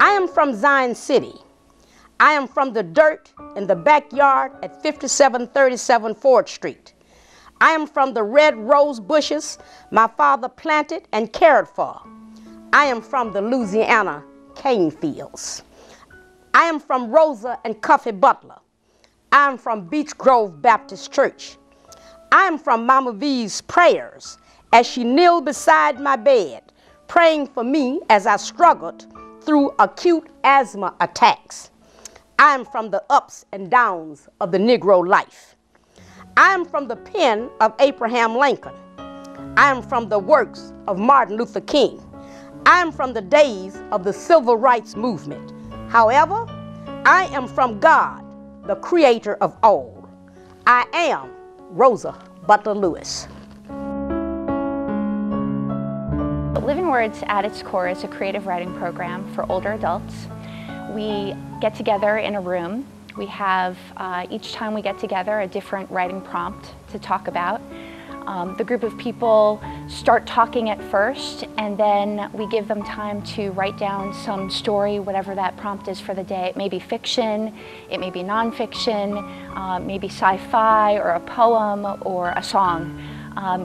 I am from Zion City. I am from the dirt in the backyard at 5737 Ford Street. I am from the red rose bushes my father planted and cared for. I am from the Louisiana cane fields. I am from Rosa and Cuffy Butler. I am from Beech Grove Baptist Church. I am from Mama V's prayers as she kneeled beside my bed, praying for me as I struggled through acute asthma attacks. I am from the ups and downs of the Negro life. I am from the pen of Abraham Lincoln. I am from the works of Martin Luther King. I am from the days of the Civil Rights Movement. However, I am from God, the creator of all. I am Rosa Butler Lewis. Living Words at its core is a creative writing program for older adults. We get together in a room. We have, each time we get together, a different writing prompt to talk about. The group of people start talking at first, and then we give them time to write down some story, whatever that prompt is for the day. It may be fiction, it may be nonfiction, maybe sci-fi or a poem or a song.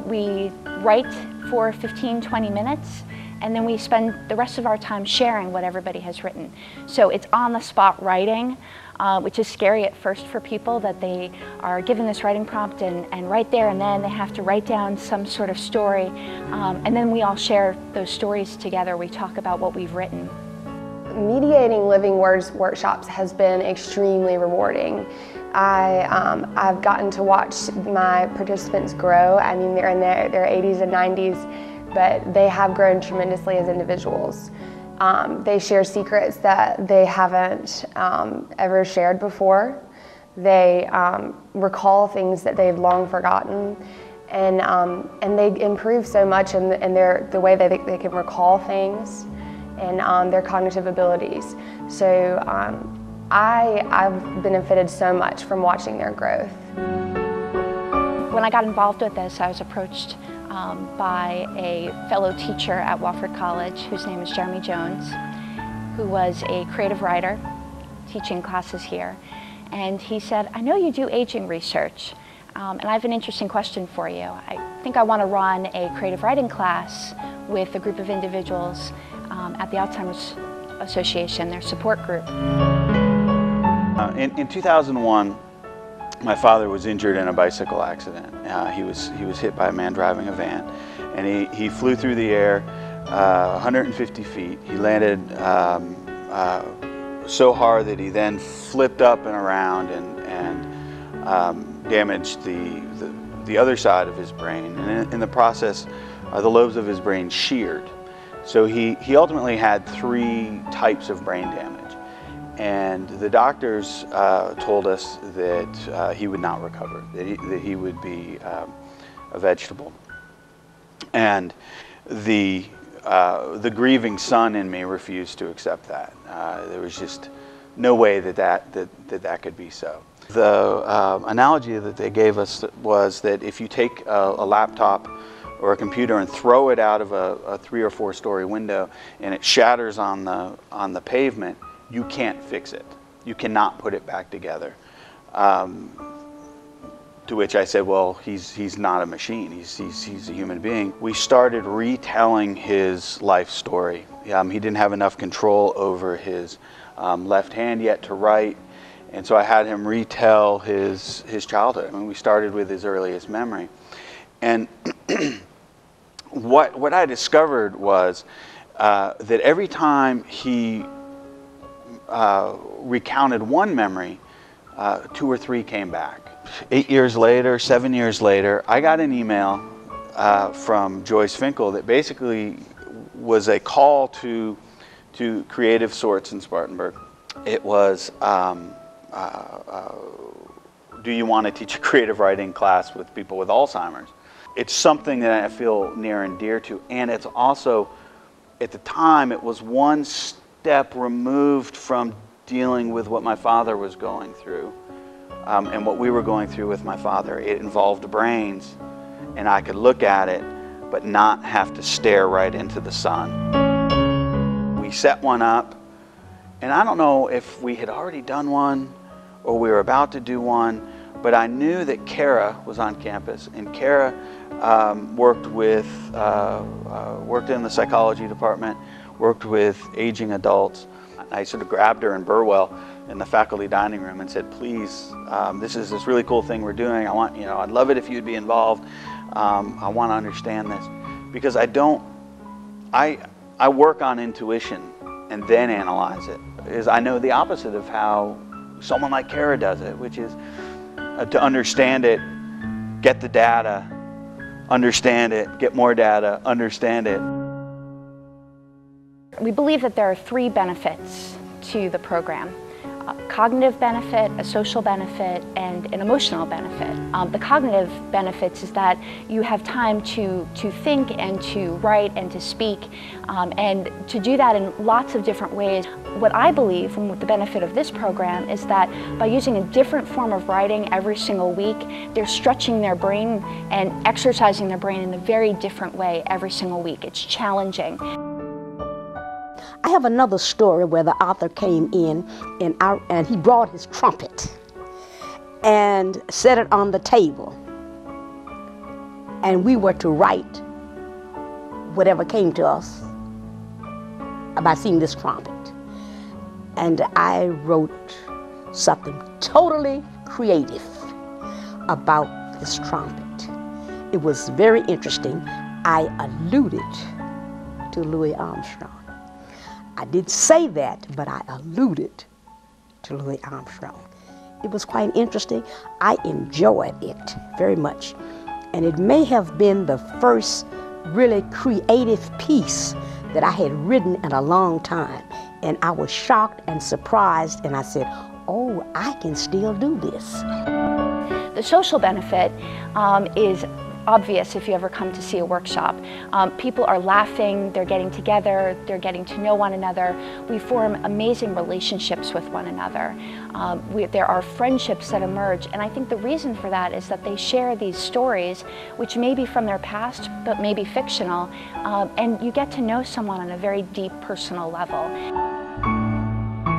We write for 15-20 minutes, and then we spend the rest of our time sharing what everybody has written. So it's on-the-spot writing, which is scary at first for people, that they are given this writing prompt and right there and then they have to write down some sort of story, and then we all share those stories together. We talk about what we've written. Mediating Living Words workshops has been extremely rewarding. I've gotten to watch my participants grow. I mean, they're in their 80s and 90s, but they have grown tremendously as individuals. They share secrets that they haven't ever shared before. They recall things that they've long forgotten, and they improve so much in the way that they can recall things and their cognitive abilities. So I've benefited so much from watching their growth. When I got involved with this, I was approached by a fellow teacher at Wofford College whose name is Jeremy Jones, who was a creative writer teaching classes here. And he said, I know you do aging research, and I have an interesting question for you. I think I want to run a creative writing class with a group of individuals at the Alzheimer's Association, their support group. In 2001, my father was injured in a bicycle accident. He was hit by a man driving a van, and he flew through the air 150 feet. He landed so hard that he then flipped up and around and damaged the other side of his brain. And in the process, the lobes of his brain sheared. So he ultimately had 3 types of brain damage. And the doctors told us that he would not recover, that he would be a vegetable. And the grieving son in me refused to accept that. There was just no way that could be so. The analogy that they gave us was that if you take a laptop or a computer and throw it out of a 3- or 4-story window and it shatters on the pavement, you can't fix it. You cannot put it back together. To which I said, well, he's not a machine. He's a human being. We started retelling his life story. He didn't have enough control over his left hand yet to write, and so I had him retell his childhood. I mean, we started with his earliest memory. And what I discovered was that every time he recounted one memory, 2 or 3 came back. 8 years later, 7 years later, I got an email from Joyce Finkel that basically was a call to creative sorts in Spartanburg. It was, do you want to teach a creative writing class with people with Alzheimer's? It's something that I feel near and dear to, and it's also, at the time, it was one step removed from dealing with what my father was going through and what we were going through with my father. It involved brains, and I could look at it but not have to stare right into the sun. We set one up, And I don't know if we had already done one or we were about to do one, but I knew that Kara was on campus, and Kara worked in the psychology department, worked with aging adults. I sort of grabbed her in Burwell in the faculty dining room and said, please, this is this really cool thing we're doing. I'd love it if you'd be involved. I want to understand this, because I work on intuition and then analyze it. I know the opposite of how someone like Kara does it, which is to understand it, get the data, understand it, get more data, understand it. We believe that there are 3 benefits to the program: a cognitive benefit, a social benefit, and an emotional benefit. The cognitive benefits is that you have time to think and to write and to speak, and to do that in lots of different ways. What I believe, and what the benefit of this program, is that by using a different form of writing every single week, they're stretching their brain and exercising their brain in a very different way every single week. It's challenging. I have another story where the author came in and he brought his trumpet and set it on the table, and we were to write whatever came to us about seeing this trumpet. And I wrote something totally creative about this trumpet. It was very interesting. I alluded to Louis Armstrong. I didn't say that, but I alluded to Louis Armstrong. It was quite interesting. I enjoyed it very much. And it may have been the first really creative piece that I had written in a long time. And I was shocked and surprised, and I said, oh, I can still do this. The social benefit is obvious if you ever come to see a workshop. People are laughing, they're getting together, they're getting to know one another. We form amazing relationships with one another. There are friendships that emerge, and I think the reason for that is that they share these stories, which may be from their past, but may be fictional, and you get to know someone on a very deep personal level.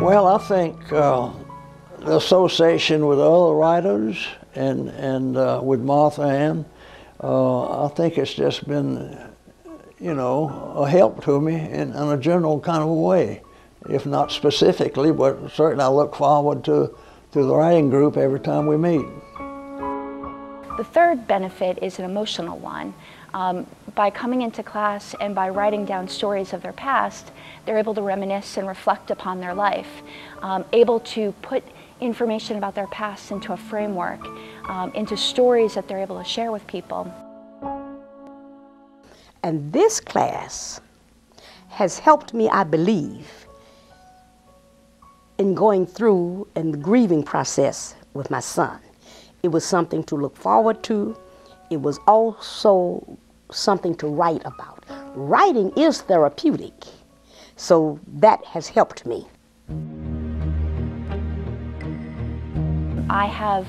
Well, I think the association with other writers and with Martha Ann, I think it's just been, a help to me in a general kind of a way, if not specifically, but certainly I look forward to the writing group every time we meet. The third benefit is an emotional one. By coming into class and by writing down stories of their past, they're able to reminisce and reflect upon their life, able to put information about their past into a framework, into stories that they're able to share with people. And this class has helped me, I believe, in going through and the grieving process with my son. It was something to look forward to. It was also something to write about. Writing is therapeutic, so that has helped me. I have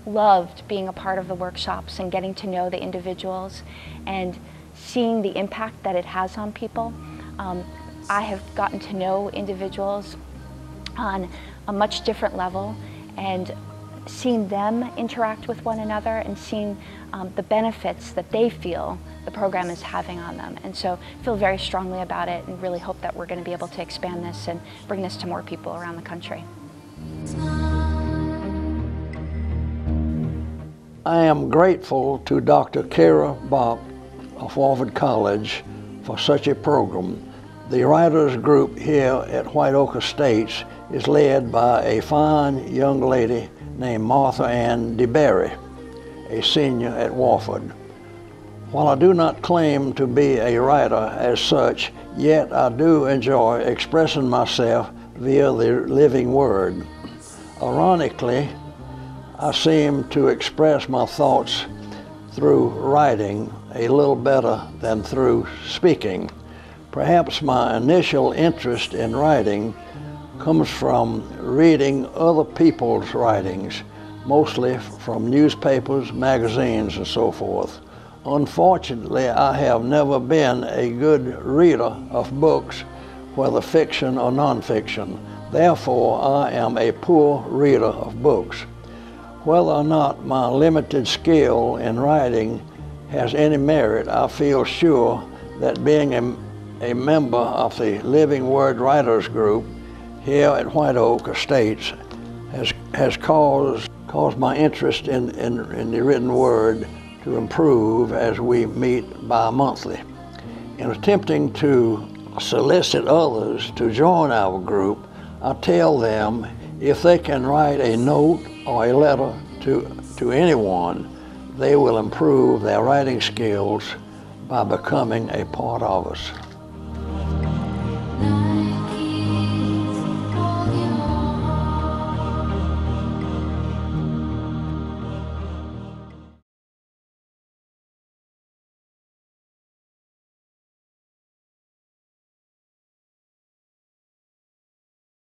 loved being a part of the workshops and getting to know the individuals and seeing the impact that it has on people. I have gotten to know individuals on a much different level, and seeing them interact with one another and seeing the benefits that they feel the program is having on them. And so I feel very strongly about it and really hope that we're going to be able to expand this and bring this to more people around the country. I am grateful to Dr. Kara Bach of Wofford College for such a program. The writers group here at White Oak Estates is led by a fine young lady named Martha Ann DeBerry, a senior at Wofford. While I do not claim to be a writer as such, yet I do enjoy expressing myself via the living word. Ironically, I seem to express my thoughts through writing a little better than through speaking. Perhaps my initial interest in writing comes from reading other people's writings, mostly from newspapers, magazines, and so forth. Unfortunately, I have never been a good reader of books whether fiction or nonfiction. Therefore, I am a poor reader of books. Whether or not my limited skill in writing has any merit, I feel sure that being a member of the Living Word Writers Group here at White Oak Estates has caused my interest in the written word to improve as we meet bi-monthly. In attempting to solicit others to join our group, I tell them if they can write a note or a letter to anyone, they will improve their writing skills by becoming a part of us.